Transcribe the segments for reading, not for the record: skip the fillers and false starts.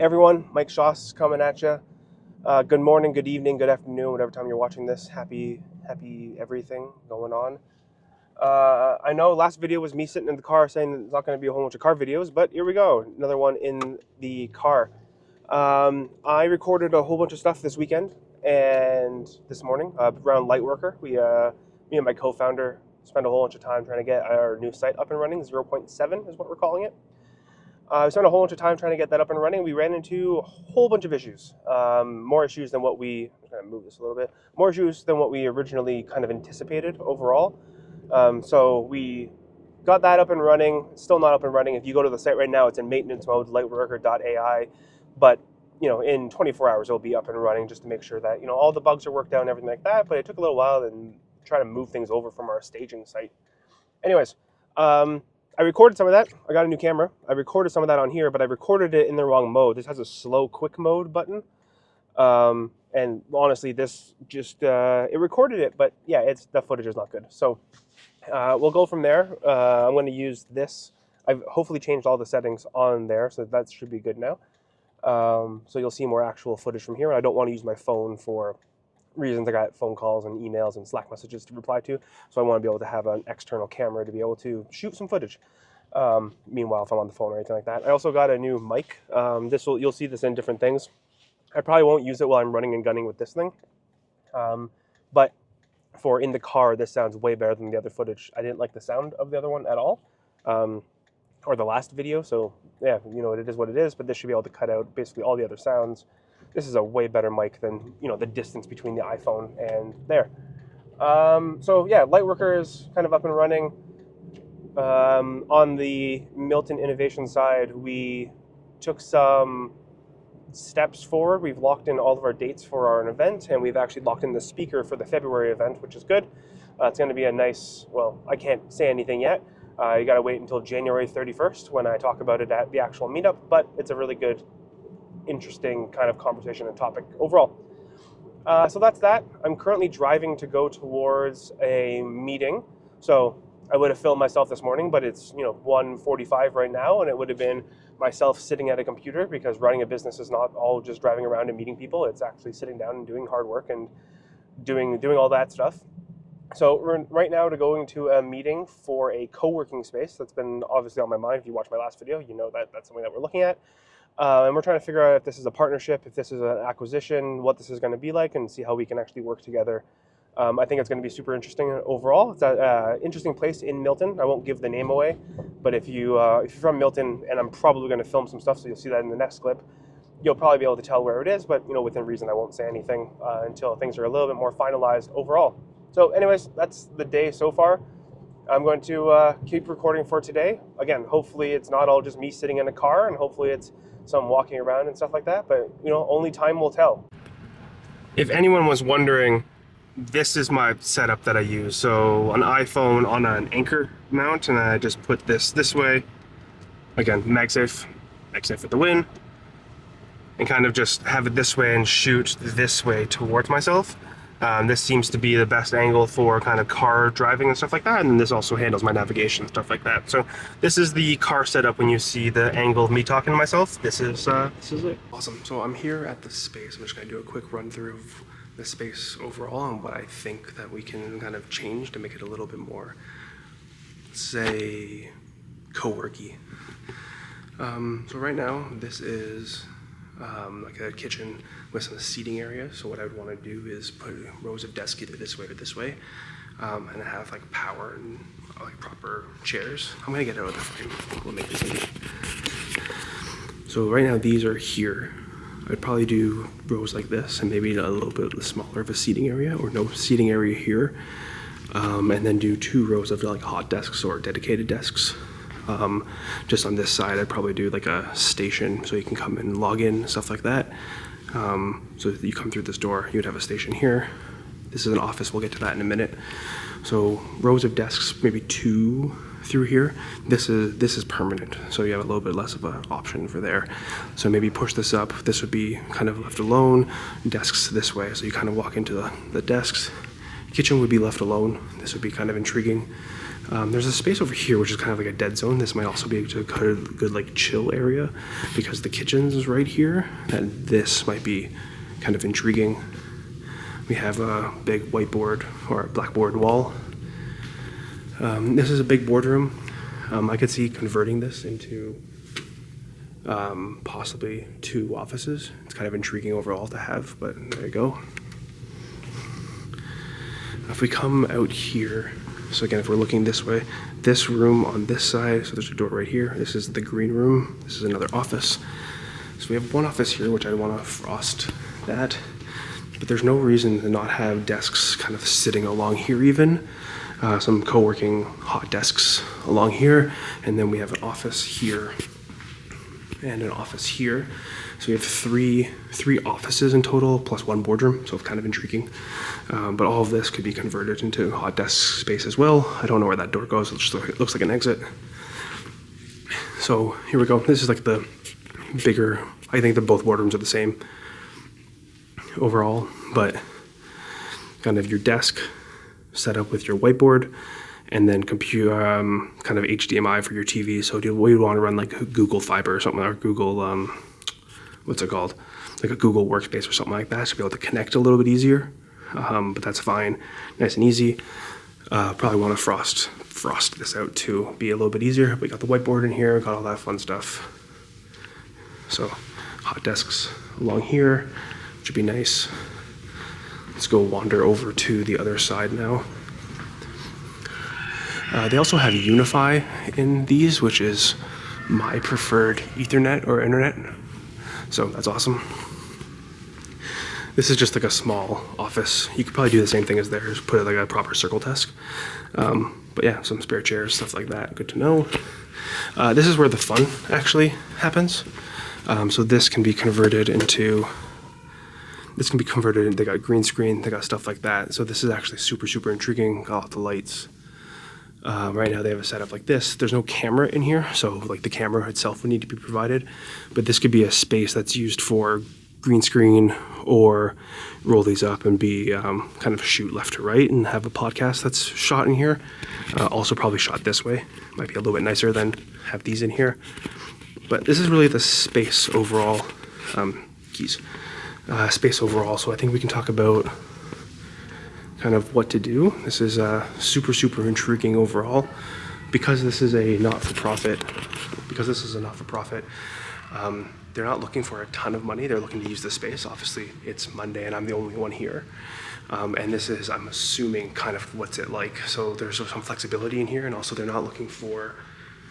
Everyone, Mike Shoss coming at you. Good morning, good evening, good afternoon, whatever time you're watching this. Happy everything going on. I know last video was me sitting in the car saying there's not going to be a whole bunch of car videos, but here we go. Another one in the car. I recorded a whole bunch of stuff this weekend and this morning around Liteworker. Me and my co-founder spent a whole bunch of time trying to get our new site up and running. 0.7 is what we're calling it. We spent a whole bunch of time trying to get that up and running. We ran into a whole bunch of issues, more issues than what we, I'm going to move this a little bit, more issues than what we originally kind of anticipated overall. So we got that up and running, still not up and running. If you go to the site right now, it's in maintenance mode, liteworker.ai, but in 24 hours, it'll be up and running just to make sure that, all the bugs are worked out and everything like that, but it took a little while and try to move things over from our staging site. Anyways, I recorded some of that. I got a new camera. I recorded some of that on here, but I recorded it in the wrong mode. This has a slow quick mode button. And honestly, this just, it recorded it, but yeah, the footage is not good. So we'll go from there. I'm going to use this. I've hopefully changed all the settings on there, so that should be good now. So you'll see more actual footage from here. I don't want to use my phone for reasons. I got phone calls and emails and Slack messages to reply to, so I want to be able to have an external camera to be able to shoot some footage. Meanwhile, if I'm on the phone or anything like that. I also got a new mic. You'll see this in different things. I probably won't use it while I'm running and gunning with this thing. But for in the car, this sounds way better than the other footage. I didn't like the sound of the other one at all, or the last video. So yeah, it is what it is. But this should be able to cut out basically all the other sounds. This is a way better mic than, the distance between the iPhone and there. So yeah, Liteworker is kind of up and running. On the Milton innovation side, we took some steps forward. We've locked in all of our dates for our event, and we've actually locked in the speaker for the February event, which is good. It's going to be a nice, well, I can't say anything yet. You got to wait until January 31st when I talk about it at the actual meetup, but it's a really good, interesting kind of conversation and topic overall. So that's that. I'm currently driving to go towards a meeting. So I would have filmed myself this morning, but it's 1:45 right now, and it would have been myself sitting at a computer, because running a business is not all just driving around and meeting people. It's actually sitting down and doing hard work and doing all that stuff. So we're right now going to a meeting for a co-working space that's been obviously on my mind. If you watched my last video, you know that that's something that we're looking at. And we're trying to figure out if this is a partnership, if this is an acquisition, what this is going to be like, and see how we can actually work together. I think it's going to be super interesting overall. It's an interesting place in Milton. I won't give the name away, but if you're from Milton, and I'm probably going to film some stuff, so you'll see that in the next clip, you'll probably be able to tell where it is, but within reason, I won't say anything until things are a little bit more finalized overall. So anyways, that's the day so far. I'm going to keep recording for today. Again, hopefully it's not all just me sitting in a car, and hopefully it's some walking around and stuff like that, but only time will tell. If anyone was wondering, this is my setup that I use. So an iPhone on an anchor mount, and I just put this way. Again, MagSafe for the win, and kind of just have it this way and shoot this way towards myself. This seems to be the best angle for kind of car driving and stuff like that, and then this also handles my navigation and stuff like that. So this is the car setup. When you see the angle of me talking to myself, this is it. Awesome. So I'm here at the space. I'm just going to do a quick run through of the space overall and what I think that we can kind of change to make it a little bit more, let's say, co-worky. So right now, this is like a kitchen with some seating area. So what I would want to do is put rows of desks either this way or this way, and have like power and like proper chairs. I'm gonna get out of the frame. We'll make this easy. So right now these are here. I'd probably do rows like this, and maybe a little bit smaller of a seating area, or no seating area here, and then do 2 rows of like hot desks or dedicated desks. Just on this side, I'd probably do like a station, so you can come and log in, stuff like that. So if you come through this door, you'd have a station here. This is an office, we'll get to that in a minute. So rows of desks, maybe 2 through here. This is permanent, so you have a little bit less of an option for there. So maybe push this up. This would be kind of left alone. Desks this way, so you kind of walk into the desks. Kitchen would be left alone. This would be kind of intriguing. There's a space over here, which is kind of like a dead zone. This might also be a good like chill area because the kitchen is right here, and this might be kind of intriguing. We have a big whiteboard or blackboard wall. This is a big boardroom. I could see converting this into possibly 2 offices. It's kind of intriguing overall to have, but there you go. If we come out here, so again, if we're looking this way, this room on this side, so there's a door right here. This is the green room. This is another office. So we have one office here, which I want to frost that, but there's no reason to not have desks kind of sitting along here even. Some co-working hot desks along here, and then we have an office here and an office here. So we have three offices in total, plus 1 boardroom, so kind of intriguing. But all of this could be converted into hot desk space as well. I don't know where that door goes, it looks like an exit. So here we go. This is like the bigger, I think that both boardrooms are the same overall, but kind of your desk set up with your whiteboard, and then computer, kind of HDMI for your TV. So we want to run like Google Fiber or something, or Google, what's it called? Like a Google Workspace or something like that, to be able to connect a little bit easier. But that's fine, nice and easy. Probably want to frost this out to be a little bit easier. We got the whiteboard in here, got all that fun stuff. So hot desks along here, which would be nice. Let's go wander over to the other side now. They also have Unify in these, which is my preferred Ethernet or internet. So that's awesome. This is just like a small office. You could probably do the same thing as theirs, put it like a proper circle desk. But yeah, some spare chairs, stuff like that. Good to know. This is where the fun actually happens. So this can be converted into, they got green screen, they got stuff like that. So this is actually super, super intriguing. Got all the lights. Right now they have a setup like this. There's no camera in here, so like the camera itself would need to be provided. But this could be a space that's used for green screen, or roll these up and be kind of shoot left to right and have a podcast that's shot in here. Also probably shot this way. Might be a little bit nicer than have these in here. But this is really the space overall. Space overall. So I think we can talk about kind of what to do. This is super, super intriguing overall. Because this is a not-for-profit, they're not looking for a ton of money. They're looking to use the space. Obviously, it's Monday and I'm the only one here. And this is, I'm assuming, kind of what's it like. So there's some flexibility in here, and also they're not looking for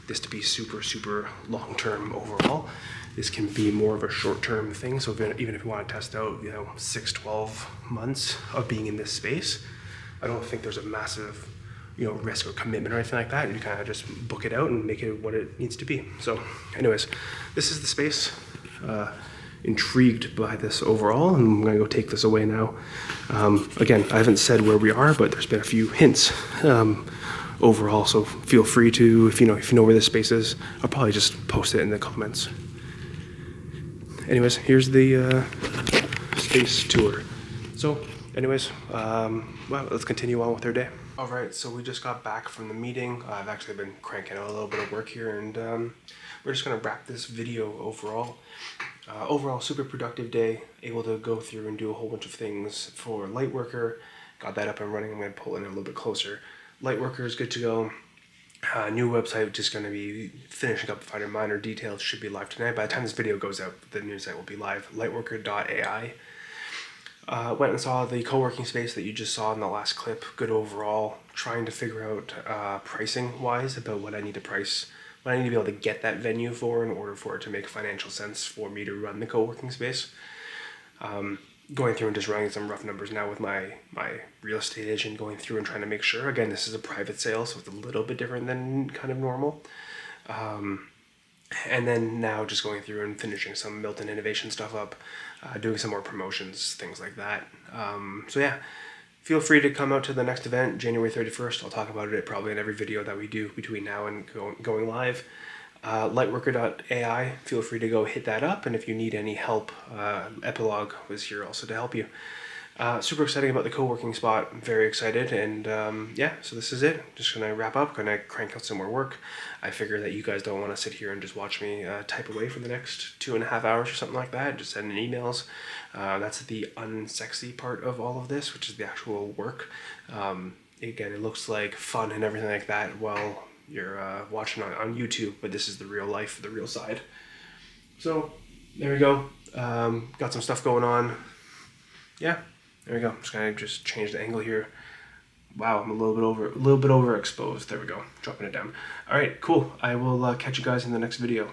this to be super, super long-term overall. This can be more of a short-term thing. So even if you want to test out, 6, 12 months of being in this space, I don't think there's a massive, risk or commitment or anything like that. You kind of just book it out and make it what it needs to be. So anyways, this is the space. Intrigued by this overall, and I'm gonna go take this away now. Again, I haven't said where we are, but there's been a few hints overall, so feel free to, if you know where this space is, I'll probably just post it in the comments. Anyways, here's the space tour. So anyways, well, let's continue on with our day. All right, so we just got back from the meeting. I've actually been cranking out a little bit of work here, and we're just gonna wrap this video overall. Overall, super productive day, able to go through and do a whole bunch of things for Liteworker. Got that up and running. I'm gonna pull in a little bit closer. Liteworker is good to go. New website, just gonna be finishing up finer minor details, should be live tonight. By the time this video goes out, the new site will be live, Liteworker.ai. Went and saw the co-working space that you just saw in the last clip. Good overall. Trying to figure out pricing wise about what I need to price, what I need to be able to get that venue for in order for it to make financial sense for me to run the co-working space. Going through and just running some rough numbers now with my real estate agent, going through and trying to make sure. Again, this is a private sale, so it's a little bit different than kind of normal. And then now just going through and finishing some Milton innovation stuff up, doing some more promotions, things like that. So yeah, feel free to come out to the next event, January 31st. I'll talk about it probably in every video that we do between now and going live. Liteworker.ai, feel free to go hit that up. And if you need any help, Epilogue was here also to help you. Super exciting about the co-working spot. I'm very excited, and yeah, so this is it. Just gonna wrap up, gonna crank out some more work. I figure that you guys don't want to sit here and just watch me type away for the next 2.5 hours or something like that, just sending emails. That's the unsexy part of all of this, which is the actual work. Again, it looks like fun and everything like that while you're watching on YouTube, but this is the real life, the real side. So there we go. Got some stuff going on. Yeah, there we go. I'm just gonna change the angle here. Wow, I'm a little bit overexposed. There we go. Dropping it down. All right, cool. I will catch you guys in the next video.